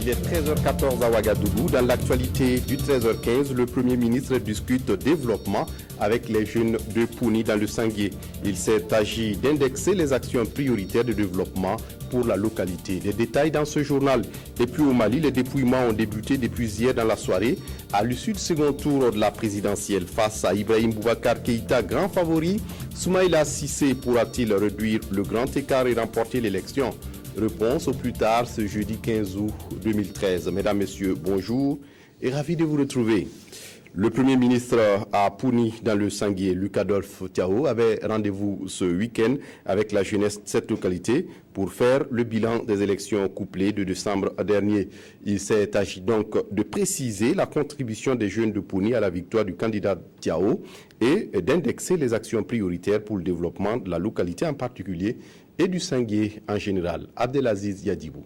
Il est 13h14 à Ouagadougou. Dans l'actualité du 13h15, le Premier ministre discute développement avec les jeunes de Pouni dans le Sangué. Il s'est agi d'indexer les actions prioritaires de développement pour la localité. Les détails dans ce journal. Et puis au Mali, les dépouillements ont débuté depuis hier dans la soirée. À l'issue du second tour de la présidentielle face à Ibrahim Boubacar Keïta, grand favori, Soumaïla Cissé pourra-t-il réduire le grand écart et remporter l'élection? Réponse au plus tard ce jeudi 15 août 2013. Mesdames, Messieurs, bonjour et ravi de vous retrouver. Le Premier ministre à Pouni, dans le Sangué, Luc Adolphe Tiao, avait rendez-vous ce week-end avec la jeunesse de cette localité pour faire le bilan des élections couplées de décembre dernier. Il s'est agi donc de préciser la contribution des jeunes de Pouni à la victoire du candidat Tiao et d'indexer les actions prioritaires pour le développement de la localité en particulier et du Sangué en général. Abdelaziz Yadibou.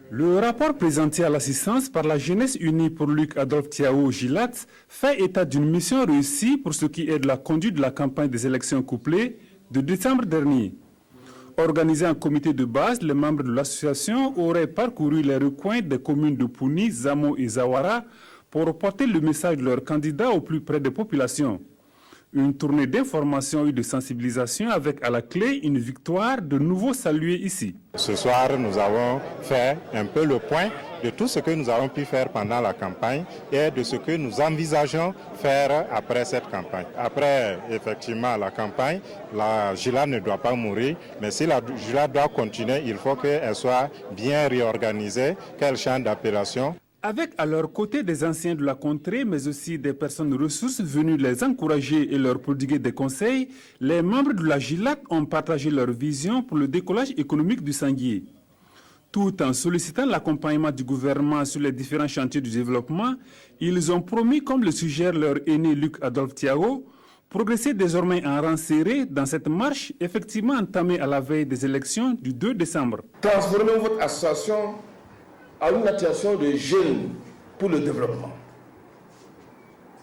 Le rapport présenté à l'assistance par la Jeunesse Unie pour Luc Adolphe Tiao Gilat fait état d'une mission réussie pour ce qui est de la conduite de la campagne des élections couplées de décembre dernier. Organisé en comité de base, les membres de l'association auraient parcouru les recoins des communes de Pouni, Zamo et Zawara pour porter le message de leurs candidats au plus près des populations. Une tournée d'information et de sensibilisation avec à la clé une victoire de nouveau saluée ici. Ce soir, nous avons fait un peu le point de tout ce que nous avons pu faire pendant la campagne et de ce que nous envisageons faire après cette campagne. Après, effectivement, la campagne, la GILA ne doit pas mourir, mais si la GILA doit continuer, il faut qu'elle soit bien réorganisée, qu'elle change d'appellation. Avec à leur côté des anciens de la contrée, mais aussi des personnes ressources venues les encourager et leur prodiguer des conseils, les membres de la GILAC ont partagé leur vision pour le décollage économique du Sangué. Tout en sollicitant l'accompagnement du gouvernement sur les différents chantiers du développement, ils ont promis, comme le suggère leur aîné Luc Adolphe Tiao, progresser désormais en rang serré dans cette marche effectivement entamée à la veille des élections du 2 décembre. Transformez votre association à une association de jeunes pour le développement.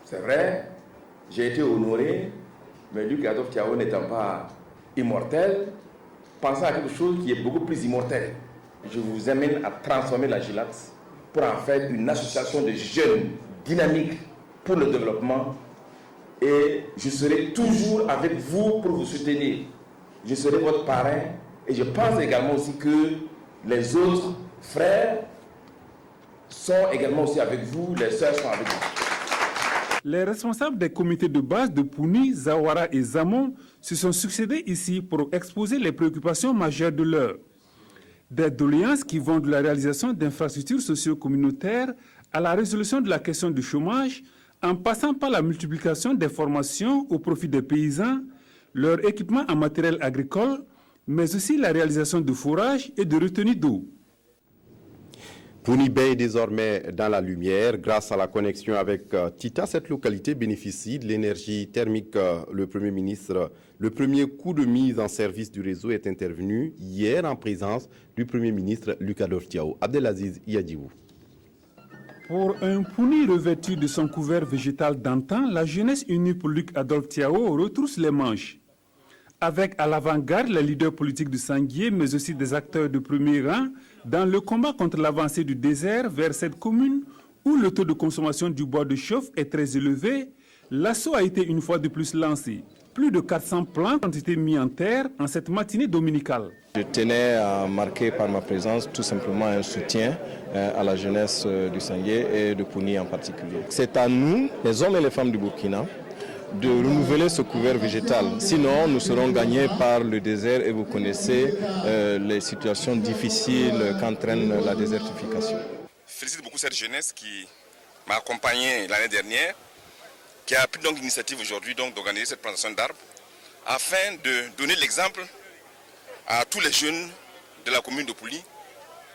C'est vrai, j'ai été honoré, mais Luc Adolphe Tiao n'étant pas immortel, pensez à quelque chose qui est beaucoup plus immortel. Je vous amène à transformer la GILAT pour en faire une association de jeunes dynamiques pour le développement et je serai toujours avec vous pour vous soutenir. Je serai votre parrain et je pense également aussi que les autres frères sont également aussi avec vous, les sœurs sont avec vous. Les responsables des comités de base de Pouni, Zawara et Zamon se sont succédés ici pour exposer les préoccupations majeures de l'heure. Des doléances qui vont de la réalisation d'infrastructures socio-communautaires à la résolution de la question du chômage, en passant par la multiplication des formations au profit des paysans, leur équipement en matériel agricole, mais aussi la réalisation de forages et de retenues d'eau. Pouni Bay est désormais dans la lumière grâce à la connexion avec Tita. Cette localité bénéficie de l'énergie thermique. Le Premier ministre, le premier coup de mise en service du réseau est intervenu hier en présence du Premier ministre Luc Adolphe Tiao. Abdelaziz Yadibou. Pour un Pouni revêtu de son couvert végétal d'antan, la Jeunesse Unie pour Luc Adolphe Tiao retrousse les manches. Avec à l'avant-garde les leaders politiques du Sangué, mais aussi des acteurs de premier rang, dans le combat contre l'avancée du désert vers cette commune où le taux de consommation du bois de chauffe est très élevé, l'assaut a été une fois de plus lancé. Plus de 400 plants ont été mis en terre en cette matinée dominicale. Je tenais à marquer par ma présence tout simplement un soutien à la jeunesse du Sangué et de Pouni en particulier. C'est à nous, les hommes et les femmes du Burkina, de renouveler ce couvert végétal. Sinon, nous serons gagnés par le désert et vous connaissez les situations difficiles qu'entraîne la désertification. Je félicite beaucoup cette jeunesse qui m'a accompagné l'année dernière, qui a pris donc l'initiative aujourd'hui d'organiser cette plantation d'arbres afin de donner l'exemple à tous les jeunes de la commune de Pouli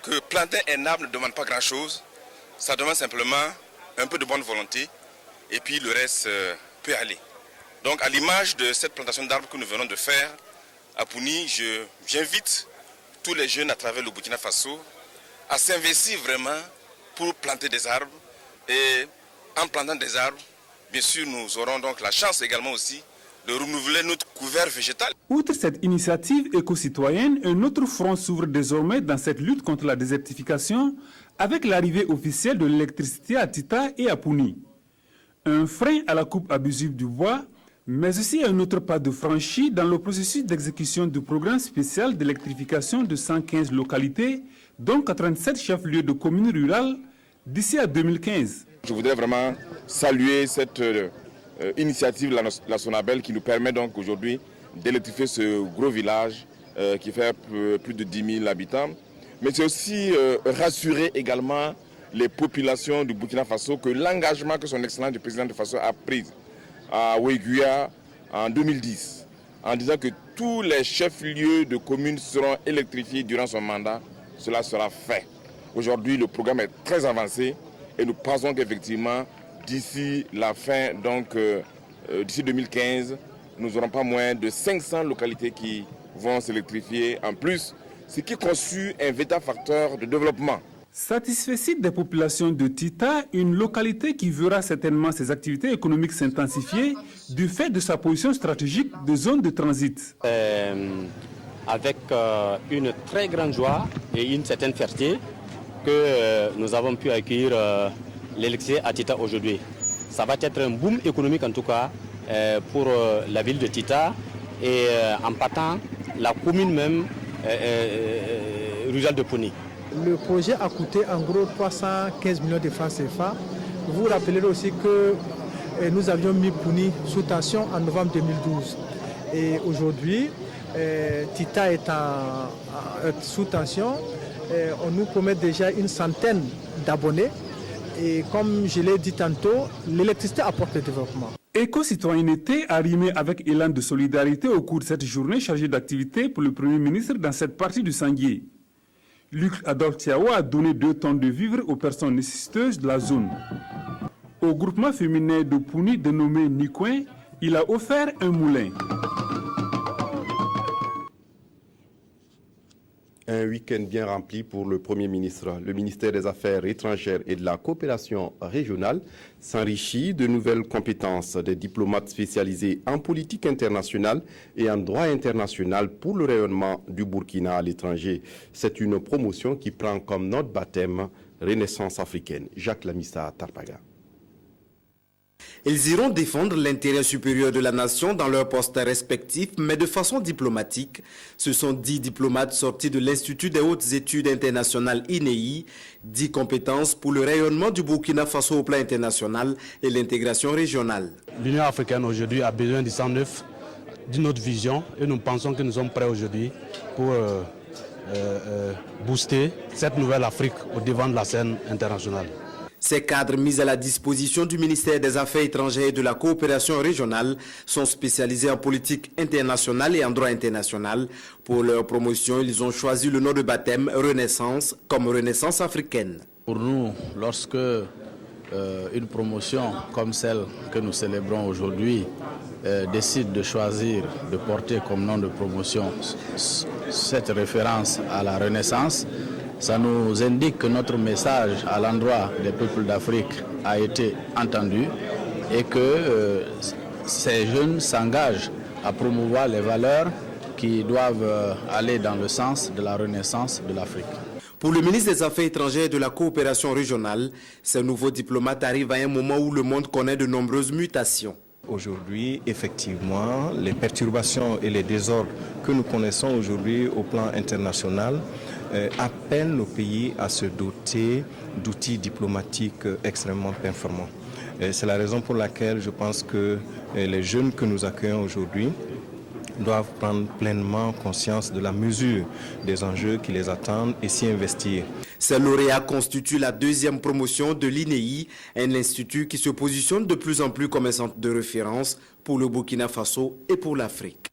que planter un arbre ne demande pas grand-chose, ça demande simplement un peu de bonne volonté et puis le reste peut aller. Donc à l'image de cette plantation d'arbres que nous venons de faire à Pouni, j'invite tous les jeunes à travers le Burkina Faso à s'investir vraiment pour planter des arbres. Et en plantant des arbres, bien sûr, nous aurons donc la chance également aussi de renouveler notre couvert végétal. Outre cette initiative éco-citoyenne, un autre front s'ouvre désormais dans cette lutte contre la désertification avec l'arrivée officielle de l'électricité à Tita et à Pouni. Un frein à la coupe abusive du bois, mais aussi un autre pas de franchi dans le processus d'exécution du programme spécial d'électrification de 115 localités, dont 87 chefs-lieux de communes rurales d'ici à 2015. Je voudrais vraiment saluer cette initiative, la Sonabel, qui nous permet donc aujourd'hui d'électrifier ce gros village qui fait plus de 10 000 habitants. Mais c'est aussi rassurer également les populations du Burkina Faso que l'engagement que son Excellence le président de Faso a pris à Ouéguia en 2010, en disant que tous les chefs-lieux de communes seront électrifiés durant son mandat, cela sera fait. Aujourd'hui, le programme est très avancé et nous pensons qu'effectivement, d'ici la fin, donc d'ici 2015, nous n'aurons pas moins de 500 localités qui vont s'électrifier en plus, ce qui constitue un véritable facteur de développement. Satisfait des populations de Tita, une localité qui verra certainement ses activités économiques s'intensifier du fait de sa position stratégique de zone de transit. Avec une très grande joie et une certaine fierté que nous avons pu accueillir l'électricité à Tita aujourd'hui. Ça va être un boom économique en tout cas pour la ville de Tita et en partant la commune même rurale de Pouni. Le projet a coûté en gros 315 millions de francs CFA. Vous vous rappellerez aussi que nous avions mis Pouni sous tension en novembre 2012. Et aujourd'hui, Tita est sous tension. On nous promet déjà une centaine d'abonnés. Et comme je l'ai dit tantôt, l'électricité apporte le développement. Éco-citoyenneté arrimée avec élan de solidarité au cours de cette journée chargée d'activité pour le Premier ministre dans cette partie du Sanguier. Luc Adolphe Tiao a donné 2 tonnes de vivres aux personnes nécessiteuses de la zone. Au groupement féminin de Pouni dénommé Nikouin, il a offert un moulin. Un week-end bien rempli pour le Premier ministre. Le ministère des Affaires étrangères et de la coopération régionale s'enrichit de nouvelles compétences des diplomates spécialisés en politique internationale et en droit international pour le rayonnement du Burkina à l'étranger. C'est une promotion qui prend comme note baptême Renaissance africaine. Jacques Lamissa Tarpaga. Ils iront défendre l'intérêt supérieur de la nation dans leurs postes respectifs, mais de façon diplomatique. Ce sont 10 diplomates sortis de l'Institut des hautes études internationales INEI, 10 compétences pour le rayonnement du Burkina Faso au plan international et l'intégration régionale. L'Union africaine aujourd'hui a besoin du sang neuf, d'une autre vision, et nous pensons que nous sommes prêts aujourd'hui pour booster cette nouvelle Afrique au devant de la scène internationale. Ces cadres mis à la disposition du ministère des Affaires étrangères et de la coopération régionale sont spécialisés en politique internationale et en droit international. Pour leur promotion, ils ont choisi le nom de baptême Renaissance comme Renaissance africaine. Pour nous, lorsque une promotion comme celle que nous célébrons aujourd'hui décide de choisir de porter comme nom de promotion cette référence à la Renaissance, ça nous indique que notre message à l'endroit des peuples d'Afrique a été entendu et que ces jeunes s'engagent à promouvoir les valeurs qui doivent aller dans le sens de la renaissance de l'Afrique. Pour le ministre des Affaires étrangères et de la coopération régionale, ces nouveaux diplomates arrivent à un moment où le monde connaît de nombreuses mutations. Aujourd'hui, effectivement, les perturbations et les désordres que nous connaissons aujourd'hui au plan international appellent nos pays à se doter d'outils diplomatiques extrêmement performants. C'est la raison pour laquelle je pense que les jeunes que nous accueillons aujourd'hui doivent prendre pleinement conscience de la mesure des enjeux qui les attendent et s'y investir. Ces lauréats constituent la 2e promotion de l'INEI, un institut qui se positionne de plus en plus comme un centre de référence pour le Burkina Faso et pour l'Afrique.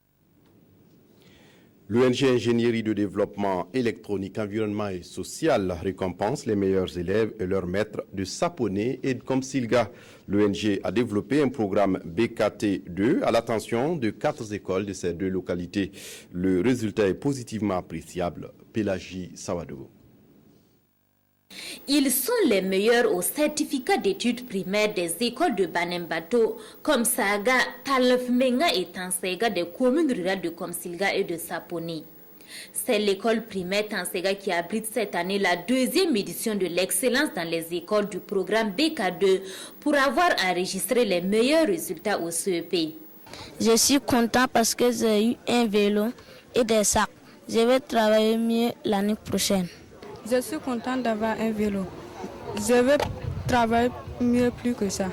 L'ONG Ingénierie de développement électronique, environnement et social récompense les meilleurs élèves et leurs maîtres de Saponé et de Komsilga. L'ONG a développé un programme BKT2 à l'attention de 4 écoles de ces 2 localités. Le résultat est positivement appréciable. Pélagie Sawadou. Ils sont les meilleurs au certificat d'études primaires des écoles de Banembato, comme Saga, Talefmenga et Tansega des communes rurales de Komsilga et de Saponi. C'est l'école primaire Tansega qui abrite cette année la deuxième édition de l'excellence dans les écoles du programme BK2 pour avoir enregistré les meilleurs résultats au CEP. Je suis content parce que j'ai eu un vélo et des sacs. Je vais travailler mieux l'année prochaine. Je suis content d'avoir un vélo. Je vais travailler mieux plus que ça.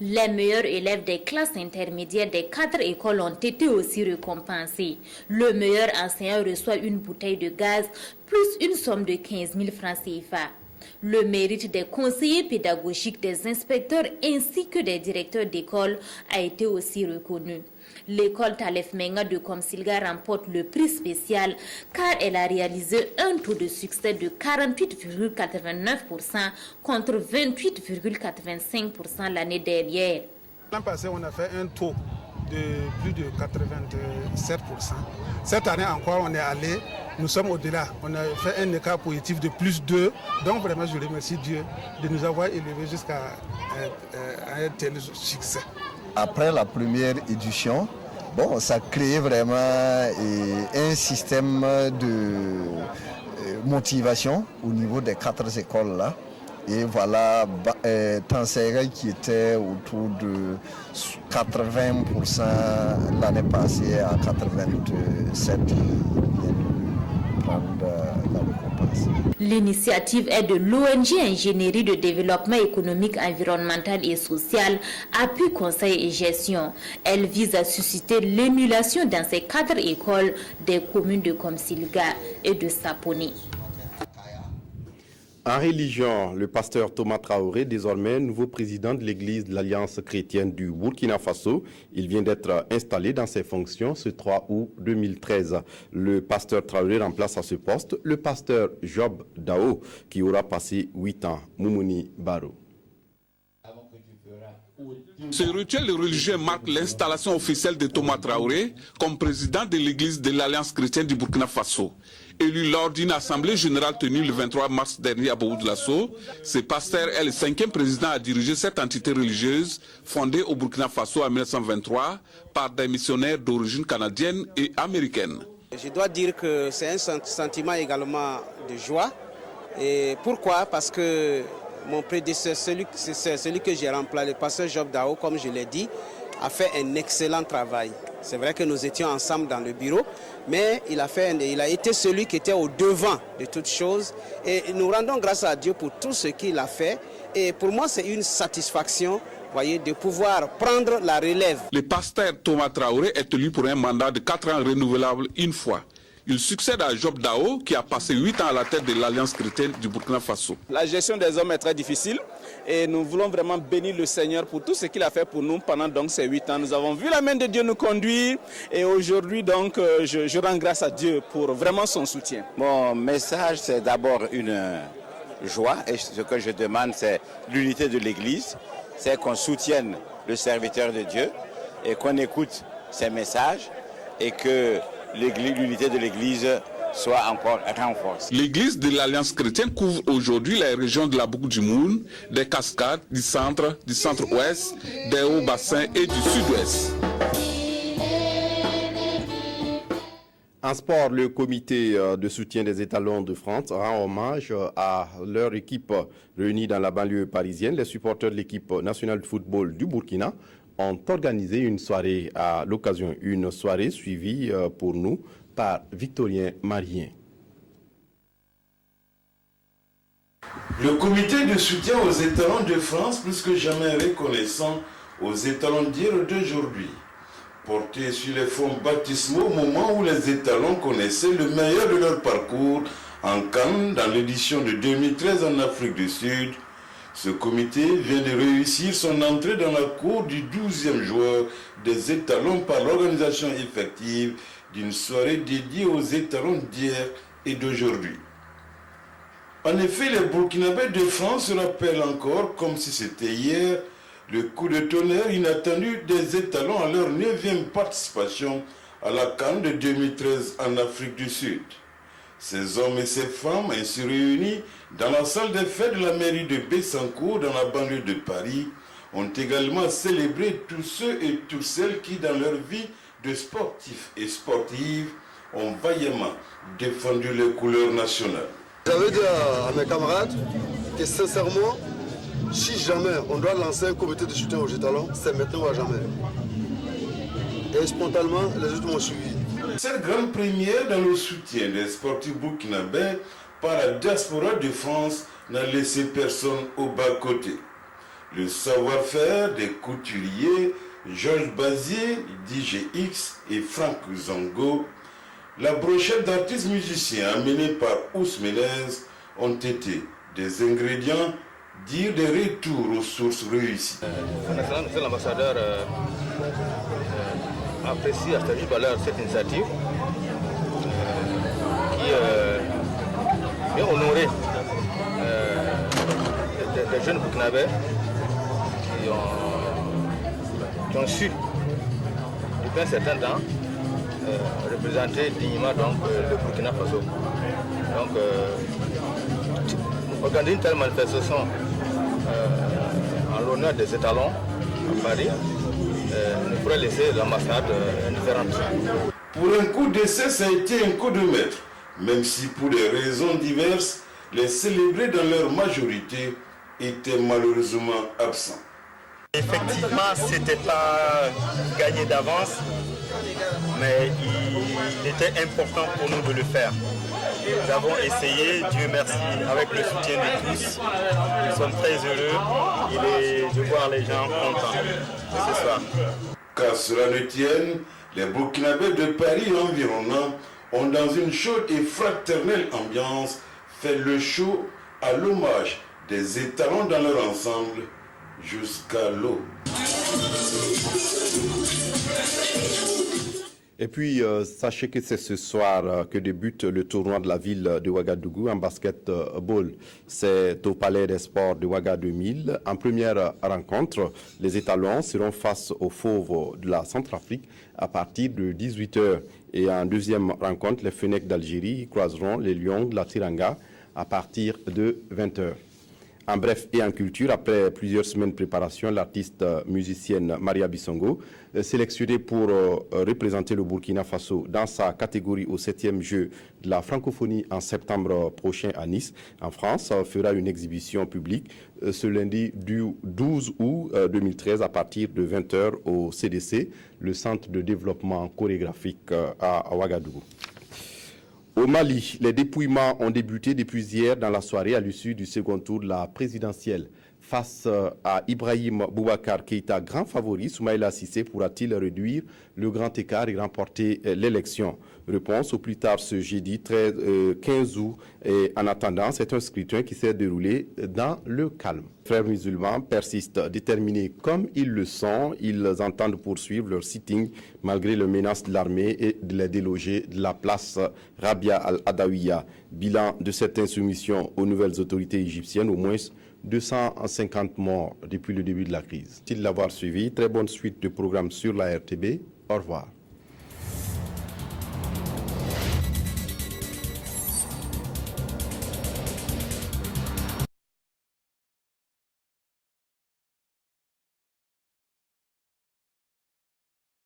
Les meilleurs élèves des classes intermédiaires des 4 écoles ont été aussi récompensés. Le meilleur enseignant reçoit une bouteille de gaz plus une somme de 15 000 francs CFA. Le mérite des conseillers pédagogiques, des inspecteurs ainsi que des directeurs d'école a été aussi reconnu. L'école Talef Menga de Komsilga remporte le prix spécial car elle a réalisé un taux de succès de 48,89% contre 28,85% l'année dernière. L'an passé, on a fait un taux de plus de 87%. Cette année encore, on est allé, nous sommes au-delà. On a fait un écart positif de plus 2. Donc vraiment, je remercie Dieu de nous avoir élevés jusqu'à un tel succès. Après la première édition, ça crée vraiment un système de motivation au niveau des 4 écoles là. Et voilà, Tansega qui était autour de 80% l'année passée à 87%. L'initiative est de l'ONG Ingénierie de développement économique, environnemental et social, appui conseil et gestion. Elle vise à susciter l'émulation dans ces 4 écoles des communes de Komsilga et de Saponi. En religion, le pasteur Thomas Traoré, désormais nouveau président de l'église de l'Alliance chrétienne du Burkina Faso, il vient d'être installé dans ses fonctions ce 3 août 2013. Le pasteur Traoré remplace à ce poste le pasteur Job Dao, qui aura passé 8 ans. Moumouni Baro. Ce rituel religieux marque l'installation officielle de Thomas Traoré comme président de l'église de l'Alliance chrétienne du Burkina Faso. Élu lors d'une assemblée générale tenue le 23 mars dernier à Bobo-Dioulasso, ce pasteur est le 5e président à diriger cette entité religieuse fondée au Burkina Faso en 1923 par des missionnaires d'origine canadienne et américaine. Je dois dire que c'est un sentiment également de joie. Et pourquoi? Parce que mon prédécesseur, celui que j'ai remplacé, le pasteur Job Dao, comme je l'ai dit, a fait un excellent travail. C'est vrai que nous étions ensemble dans le bureau, mais il a été celui qui était au devant de toutes choses. Et nous rendons grâce à Dieu pour tout ce qu'il a fait. Et pour moi, c'est une satisfaction, voyez, de pouvoir prendre la relève. Le pasteur Thomas Traoré est élu pour un mandat de 4 ans renouvelable une fois. Il succède à Job Dao qui a passé 8 ans à la tête de l'Alliance chrétienne du Burkina Faso. La gestion des hommes est très difficile et nous voulons vraiment bénir le Seigneur pour tout ce qu'il a fait pour nous pendant donc ces 8 ans. Nous avons vu la main de Dieu nous conduire et aujourd'hui donc je rends grâce à Dieu pour vraiment son soutien. Mon message c'est d'abord une joie et ce que je demande c'est l'unité de l'Église, c'est qu'on soutienne le serviteur de Dieu et qu'on écoute ses messages et que l'unité de l'Église soit encore renforcée. L'Église de l'Alliance chrétienne couvre aujourd'hui les régions de la Boucle du Moun, des Cascades, du centre-ouest, des hauts bassins et du sud-ouest. En sport, le comité de soutien des étalons de France rend hommage à leur équipe réunie dans la banlieue parisienne. Les supporters de l'équipe nationale de football du Burkina ont organisé une soirée à l'occasion, une soirée suivie pour nous par Victorien Marien. Le comité de soutien aux étalons de France, plus que jamais reconnaissant aux étalons d'hier et d'aujourd'hui, porté sur les fonds baptismaux au moment où les étalons connaissaient le meilleur de leur parcours en CAN dans l'édition de 2013 en Afrique du Sud. Ce comité vient de réussir son entrée dans la cour du 12e joueur des étalons par l'organisation effective d'une soirée dédiée aux étalons d'hier et d'aujourd'hui. En effet, les Burkinabés de France se rappellent encore, comme si c'était hier, le coup de tonnerre inattendu des étalons à leur 9e participation à la CAN de 2013 en Afrique du Sud. Ces hommes et ces femmes ainsi réunis dans la salle des fêtes de la mairie de Bessancourt dans la banlieue de Paris ont également célébré tous ceux et toutes celles qui dans leur vie de sportifs et sportives ont vaillamment défendu les couleurs nationales. J'avais dit à mes camarades que sincèrement, si jamais on doit lancer un comité de soutien aux étalons, c'est maintenant ou à jamais. Et spontanément, les autres m'ont suivi. Cette grande première dans le soutien des sportifs burkinabés par la diaspora de France n'a laissé personne au bas-côté. Le savoir-faire des couturiers Georges Bazier, DJX et Franck Zango, la brochette d'artistes musiciens amenée par Ous Menez ont été des ingrédients, dire des retours aux sources réussies. L'ambassadeur apprécie à sa juste valeur cette initiative qui vient honorer des jeunes burkinabés qui ont su, depuis un certain temps, représenter dignement le Burkina Faso. Donc, organiser une telle manifestation en l'honneur des étalons à Paris ne pourrait laisser l'ambassade indifférente. Pour un coup d'essai, ça a été un coup de maître, même si pour des raisons diverses, les célébrés dans leur majorité étaient malheureusement absents. Effectivement, ce n'était pas gagné d'avance, mais il était important pour nous de le faire. Nous avons essayé, Dieu merci, avec le soutien de tous. Nous sommes très heureux de voir les gens contents ce soir. Qu'à cela ne tienne, les Burkinabés de Paris et environnants ont, dans une chaude et fraternelle ambiance, fait le show à l'hommage des étalons dans leur ensemble jusqu'à l'eau. Et puis, sachez que c'est ce soir que débute le tournoi de la ville de Ouagadougou en basketball. C'est au Palais des Sports de Ouaga 2000. En première rencontre, les étalons seront face aux fauves de la Centrafrique à partir de 18h. Et en deuxième rencontre, les Fennecs d'Algérie croiseront les Lions de la Tiranga à partir de 20h. En bref et en culture, après plusieurs semaines de préparation, l'artiste musicienne Maria Bissongo, sélectionnée pour représenter le Burkina Faso dans sa catégorie au 7e jeu de la francophonie en septembre prochain à Nice, en France, fera une exhibition publique ce lundi du 12 août 2013 à partir de 20h au CDC, le Centre de développement chorégraphique à Ouagadougou. Au Mali, les dépouillements ont débuté depuis hier dans la soirée à l'issue du second tour de la présidentielle. Face à Ibrahim Boubacar Keïta, grand favori, Soumaïla Cissé pourra-t-il réduire le grand écart et remporter l'élection? Réponse au plus tard ce jeudi 15 août. Et en attendant, c'est un scrutin qui s'est déroulé dans le calme. Les frères musulmans persistent déterminés comme ils le sont. Ils entendent poursuivre leur sitting malgré les menaces de l'armée et de les déloger de la place Rabia al-Adawiya. Bilan de cette insoumission aux nouvelles autorités égyptiennes, au moins 250 morts depuis le début de la crise. Merci de l'avoir suivi. Très bonne suite de programmes sur la RTB. Au revoir.